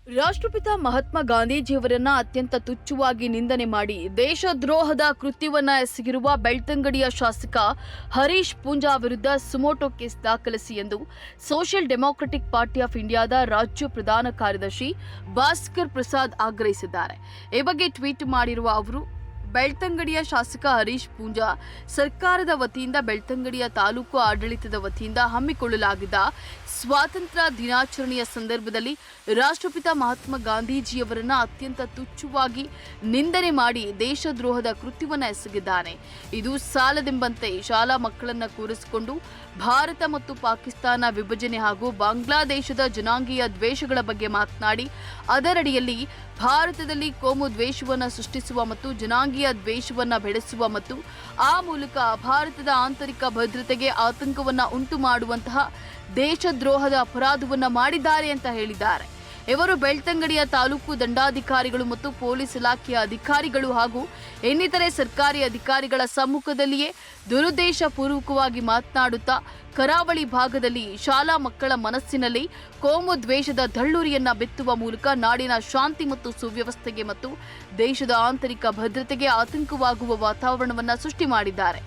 ರಾಷ್ಟ್ರಪಿತ ಮಹಾತ್ಮ ಗಾಂಧೀಜಿಯವರನ್ನ ಅತ್ಯಂತ ತುಚ್ಛವಾಗಿ ನಿಂದನೆ ಮಾಡಿ ದೇಶದ್ರೋಹದ ಕೃತ್ಯವನ್ನ ಎಸಗಿರುವ ಬೆಳ್ತಂಗಡಿಯ ಶಾಸಕ ಹರೀಶ್ ಪೂಂಜಾ ವಿರುದ್ಧ ಸುಮೋಟೋ ಕೇಸ್ ದಾಖಲಿಸಿ ಎಂದು ಸೋಷಿಯಲ್ ಡೆಮಾಕ್ರೆಟಿಕ್ ಪಾರ್ಟಿ ಆಫ್ ಇಂಡಿಯಾದ ರಾಜ್ಯ ಪ್ರಧಾನ ಕಾರ್ಯದರ್ಶಿ ಭಾಸ್ಕರ್ ಪ್ರಸಾದ್ ಆಗ್ರಹಿಸಿದ್ದಾರೆ. ಈ ಬಗ್ಗೆ ಟ್ವೀಟ್ ಮಾಡಿರುವ ಅವರು, ಬೆಳ್ತಂಗಡಿಯ ಶಾಸಕ ಹರೀಶ್ ಪೂಂಜಾ ಸರ್ಕಾರದ ವತಿಯಿಂದ ಬೆಳ್ತಂಗಡಿಯ ತಾಲೂಕು ಆಡಳಿತದ ವತಿಯಿಂದ ಹಮ್ಮಿಕೊಳ್ಳಲಾಗಿದ್ದ ಸ್ವಾತಂತ್ರ್ಯ ದಿನಾಚರಣೆಯ ಸಂದರ್ಭದಲ್ಲಿ ರಾಷ್ಟ್ರಪಿತ ಮಹಾತ್ಮ ಗಾಂಧೀಜಿಯವರನ್ನ ಅತ್ಯಂತ ತುಚ್ಛವಾಗಿ ನಿಂದನೆ ಮಾಡಿ ದೇಶದ್ರೋಹದ ಕೃತ್ಯವನ್ನ ಎಸಗಿದ್ದಾನೆ. ಇದು ಸಾಲದೆಂಬಂತೆ ಶಾಲಾ ಮಕ್ಕಳನ್ನ ಕೂರಿಸಿಕೊಂಡು ಭಾರತ ಮತ್ತು ಪಾಕಿಸ್ತಾನ ವಿಭಜನೆ ಹಾಗೂ ಬಾಂಗ್ಲಾದೇಶದ ಜನಾಂಗೀಯ ದ್ವೇಷಗಳ ಬಗ್ಗೆ ಮಾತನಾಡಿ ಅದರಡಿಯಲ್ಲಿ ಭಾರತದಲ್ಲಿ ಕೋಮು ದ್ವೇಷವನ್ನು ಸೃಷ್ಟಿಸುವ ಮತ್ತು ಜನಾಂಗೀಯ ದ್ವೇಷವನ್ನು ಬೆಳೆಸುವ ಮತ್ತು ಆ ಮೂಲಕ ಭಾರತದ ಆಂತರಿಕ ಭದ್ರತೆಗೆ ಆತಂಕವನ್ನು ಉಂಟು ಮಾಡುವಂತಹ ದೇಶದ್ರೋಹದ ಅಪರಾಧವನ್ನು ಮಾಡಿದ್ದಾರೆ ಅಂತ ಹೇಳಿದ್ದಾರೆ. ಇವರು ಬೆಳ್ತಂಗಡಿಯ ತಾಲೂಕು ದಂಡಾಧಿಕಾರಿಗಳು ಮತ್ತು ಪೊಲೀಸ್ ಇಲಾಖೆಯ ಅಧಿಕಾರಿಗಳು ಹಾಗೂ ಇನ್ನಿತರೆ ಸರ್ಕಾರಿ ಅಧಿಕಾರಿಗಳ ಸಮ್ಮುಖದಲ್ಲಿಯೇ ದುರುದ್ದೇಶಪೂರ್ವಕವಾಗಿ ಮಾತನಾಡುತ್ತಾ ಕರಾವಳಿ ಭಾಗದಲ್ಲಿ ಶಾಲಾ ಮಕ್ಕಳ ಮನಸ್ಸಿನಲ್ಲಿ ಕೋಮು ದ್ವೇಷದ ದಳ್ಳುರಿಯನ್ನ ಬಿತ್ತುವ ಮೂಲಕ ನಾಡಿನ ಶಾಂತಿ ಮತ್ತು ಸುವ್ಯವಸ್ಥೆಗೆ ಮತ್ತು ದೇಶದ ಆಂತರಿಕ ಭದ್ರತೆಗೆ ಆತಂಕವಾಗುವ ವಾತಾವರಣವನ್ನು ಸೃಷ್ಟಿ ಮಾಡಿದ್ದಾರೆ.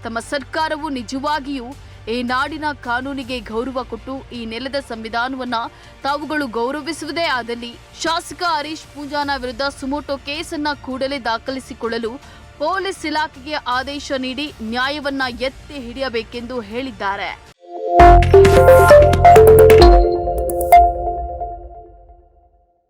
ತಮ್ಮ ಸರ್ಕಾರವು ನಿಜವಾಗಿಯೂ ಈ ನಾಡಿನ ಕಾನೂನಿಗೆ ಗೌರವ ಕೊಟ್ಟು ಈ ನೆಲದ ಸಂವಿಧಾನವನ್ನ ತಾವುಗಳು ಗೌರವಿಸುವುದೇ ಆದಲ್ಲಿ ಶಾಸಕ ಹರೀಶ್ ಪೂಂಜಾನ ವಿರುದ್ಧ ಸುಮೋಟೋ ಕೇಸನ್ನ ಕೂಡಲೇ ದಾಖಲಿಸಿಕೊಳ್ಳಲು ಪೊಲೀಸ್ ಇಲಾಖೆಗೆ ಆದೇಶ ನೀಡಿ ನ್ಯಾಯವನ್ನ ಎತ್ತಿ ಹಿಡಿಯಬೇಕೆಂದು ಹೇಳಿದ್ದಾರೆ.